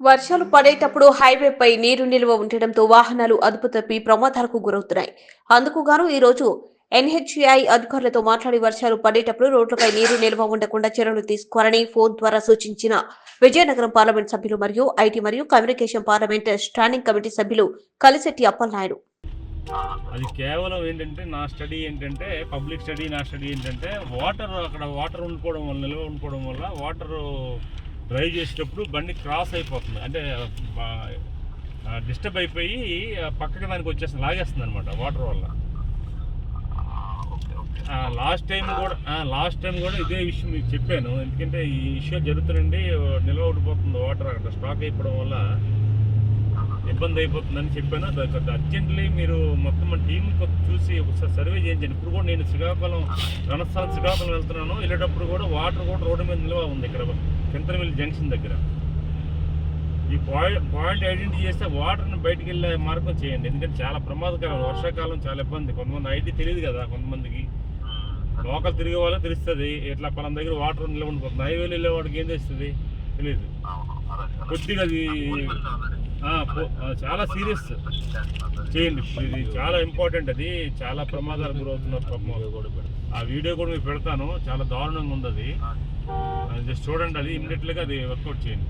వర్షాలు పడేటప్పుడు హైవేపై నీరు నిల్వ ఉండటంతో వాహనాలు అదుపు తప్పి ప్రమాదాలకు గురవుతున్నాయి. అందుకుగాను ఈ రోజు ఎన్హెచ్ఐ అధికారులతో మాట్లాడి వర్షాలు పడేటప్పుడు రోడ్లపై నీరు నిల్వ ఉండకుండా చర్యలు తీసుకోవాలని ఫోన్ ద్వారా సూచించిన విజయనగరం పార్లమెంట్ సభ్యులు మరియు ఐటీ మరియు కమ్యూనికేషన్ పార్లమెంట్ స్టాండింగ్ కమిటీ సభ్యులు కలిశెట్టి అప్పలనాయుడు. అది కేవలం ఏంటంటే నా స్టడీ ఏంటంటే పబ్లిక్ స్టడీ నా స్టడీ ఏంటంటే అక్కడ వాటర్ ఉండిపోవడం వల్ల నిల్వ ఉండిపోవడం వల్ల వాటర్ డ్రైవ్ చేసేటప్పుడు బండి క్రాస్ అయిపోతుంది, అంటే డిస్టర్బ్ అయిపోయి పక్కకి దానికి వచ్చేస్తుంది, లాగేస్తుంది అనమాట వాటర్ వల్ల. లాస్ట్ టైం కూడా ఇదే విషయం మీకు చెప్పాను. ఎందుకంటే ఈ ఇష్యూ జరుగుతుందండి, నిల్వ ఉండిపోతుంది వాటర్ అక్కడ స్టాక్ అయిపోవడం వల్ల ఇబ్బంది అయిపోతుందని చెప్పాను. అర్జెంట్లీ మీరు మొత్తం మన టీంని చూసి ఒకసారి సర్వే చేయించండి. ఇప్పుడు కూడా నేను శ్రీకాకుళం వెళ్తున్నాను. వెళ్ళేటప్పుడు కూడా వాటర్ కూడా రోడ్డు మీద నిల్వ ఉంది ఇక్కడ చింతనమిల్లి జంక్షన్ దగ్గర. ఈ పాయింట్ ఐడెంటిఫై చేస్తే వాటర్ని బయటికి వెళ్ళే మార్గం చేయండి, ఎందుకంటే చాలా ప్రమాదకరం. వర్షాకాలం చాలా ఇబ్బంది. కొంతమంది ఐటీ తెలియదు కదా, కొంతమందికి లోకల్ తిరిగే వాళ్ళకి తెలుస్తుంది ఇట్లా పలానా దగ్గర వాటర్ నిల్వ ఉండిపోతుంది. హైవేలు వెళ్ళేవాడికి ఏం తెలుస్తుంది, తెలియదు. కొద్దిగా అది చాలా సీరియస్ చేయండి, ఇది చాలా ఇంపార్టెంట్. అది చాలా ప్రమాదాలకు గురవుతున్నారు. ఆ వీడియో కూడా మీకు పెడతాను, చాలా దారుణంగా ఉంది అది. జస్ట్ చూడండి, అది ఇమ్మీడియట్గా అది వర్కౌట్ చేయండి.